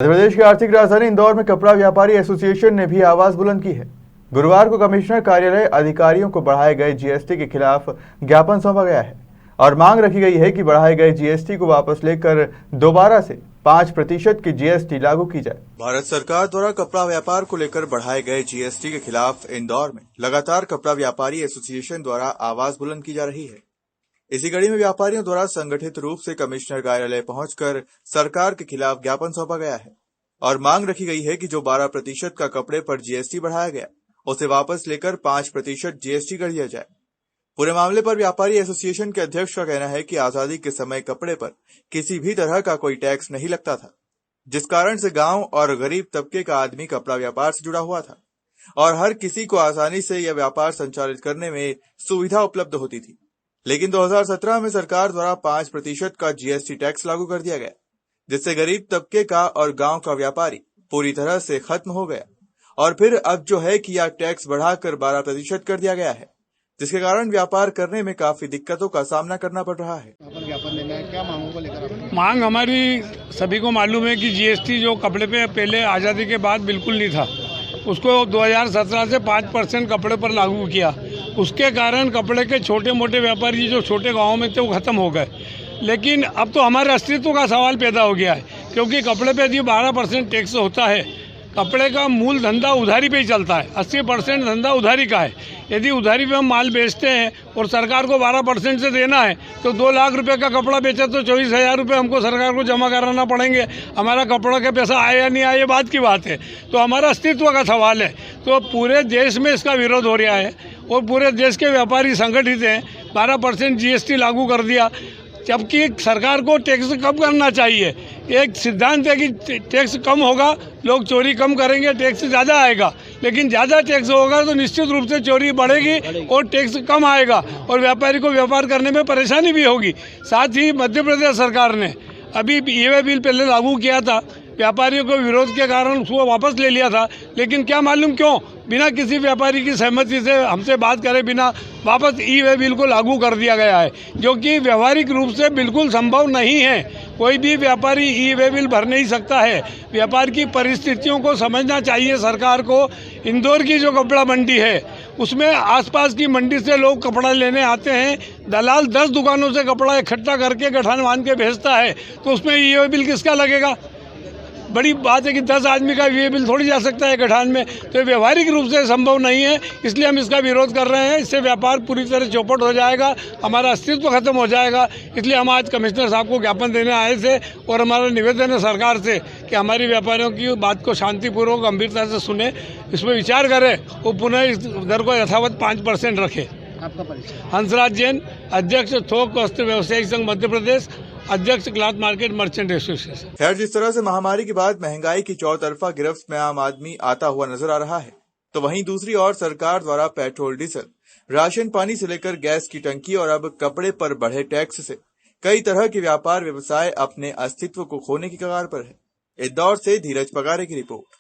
मध्य प्रदेश की आर्थिक राजधानी इंदौर में कपड़ा व्यापारी एसोसिएशन ने भी आवाज बुलंद की है। गुरुवार को कमिश्नर कार्यालय अधिकारियों को बढ़ाए गए जीएसटी के खिलाफ ज्ञापन सौंपा गया है और मांग रखी गई है कि बढ़ाए गए जीएसटी को वापस लेकर दोबारा से 5% की जीएसटी लागू की जाए। भारत सरकार द्वारा कपड़ा व्यापार को लेकर बढ़ाए गए जीएसटी के खिलाफ इंदौर में लगातार कपड़ा व्यापारी एसोसिएशन द्वारा आवाज बुलंद की जा रही है। इसी कड़ी में व्यापारियों द्वारा संगठित रूप से कमिश्नर कार्यालय पहुंचकर सरकार के खिलाफ ज्ञापन सौंपा गया है और मांग रखी गई है कि जो 12% का कपड़े पर जीएसटी बढ़ाया गया उसे वापस लेकर 5% जीएसटी कर दिया जाए। पूरे मामले पर व्यापारी एसोसिएशन के अध्यक्ष का कहना है कि आजादी के समय कपड़े पर किसी भी तरह का कोई टैक्स नहीं लगता था, जिस कारण से गांव और गरीब तबके का आदमी कपड़ा व्यापार से जुड़ा हुआ था और हर किसी को आसानी से यह व्यापार संचालित करने में सुविधा उपलब्ध होती थी। लेकिन 2017 में सरकार द्वारा 5% का जीएसटी टैक्स लागू कर दिया गया, जिससे गरीब तबके का और गांव का व्यापारी पूरी तरह से खत्म हो गया और फिर अब जो है कि यह टैक्स बढ़ाकर 12% कर दिया गया है, जिसके कारण व्यापार करने में काफी दिक्कतों का सामना करना पड़ रहा है। क्या मांगों को लेकर मांग हमारी सभी को मालूम है कि जीएसटी जो कपड़े पे पहले आज़ादी के बाद बिल्कुल नहीं था, उसको 2017 से 5% कपड़े पर लागू किया। उसके कारण कपड़े के छोटे मोटे व्यापारी जो छोटे गांवों में थे वो खत्म हो गए। लेकिन अब तो हमारे अस्तित्व का सवाल पैदा हो गया है, क्योंकि कपड़े पे यदि 12% टैक्स होता है, कपड़े का मूल धंधा उधारी पे ही चलता है। 80% धंधा उधारी का है। यदि उधारी पे हम माल बेचते हैं और सरकार को 12% से देना है तो 2 लाख रुपए का कपड़ा बेचा तो 24,000 रुपये हमको सरकार को जमा कराना पड़ेंगे। हमारा कपड़ा का पैसा आया या नहीं आया, ये बात की बात है। तो हमारा अस्तित्व का सवाल है। तो पूरे देश में इसका विरोध हो रहा है और पूरे देश के व्यापारी संगठित हैं। 12% जीएसटी लागू कर दिया, जबकि सरकार को टैक्स कम करना चाहिए। एक सिद्धांत है कि टैक्स कम होगा, लोग चोरी कम करेंगे, टैक्स ज़्यादा आएगा। लेकिन ज़्यादा टैक्स होगा तो निश्चित रूप से चोरी बढ़ेगी और टैक्स कम आएगा और व्यापारी को व्यापार करने में परेशानी भी होगी। साथ ही मध्य प्रदेश सरकार ने अभी ई-वे बिल पहले लागू किया था, व्यापारियों को विरोध के कारण उसको वापस ले लिया था। लेकिन क्या मालूम क्यों बिना किसी व्यापारी की सहमति से हमसे बात करे बिना वापस ई-वे बिल को लागू कर दिया गया है, जो कि व्यवहारिक रूप से बिल्कुल संभव नहीं है। कोई भी व्यापारी ई-वे बिल भर नहीं सकता है। व्यापार की परिस्थितियों को समझना चाहिए सरकार को। इंदौर की जो कपड़ा मंडी है उसमें आसपास की मंडी से लोग कपड़ा लेने आते हैं। दलाल 10 दुकानों से कपड़ा इकट्ठा करके गठान बांध के भेजता है, तो उसमें ई-वे बिल किसका लगेगा? बड़ी बात है कि 10 आदमी का ई-वे बिल थोड़ी जा सकता है गठान में। तो व्यवहारिक रूप से संभव नहीं है, इसलिए हम इसका विरोध कर रहे हैं। इससे व्यापार पूरी तरह चौपट हो जाएगा, हमारा अस्तित्व खत्म हो जाएगा। इसलिए हम आज कमिश्नर साहब को ज्ञापन देने आए थे और हमारा निवेदन है सरकार से कि हमारी व्यापारियों की बात को शांतिपूर्वक गंभीरता से सुने, इसमें विचार करें और पुनः इस दर को यथावत 5% रखें। आपका परिचय? हंसराज जैन, अध्यक्ष थोक वस्त्र व्यवसायिक संघ मध्य प्रदेश, अध्यक्ष क्लॉथ मार्केट मर्चेंट एसोसिएशन। खैर, जिस तरह से महामारी के बाद महंगाई की चौतरफा गिरफ्त में आम आदमी आता हुआ नजर आ रहा है, तो वहीं दूसरी ओर सरकार द्वारा पेट्रोल, डीजल, राशन पानी से लेकर गैस की टंकी और अब कपड़े पर बढ़े टैक्स से कई तरह के व्यापार व्यवसाय अपने अस्तित्व को खोने की कगार पर है। इंदौर से धीरज पगारे की रिपोर्ट।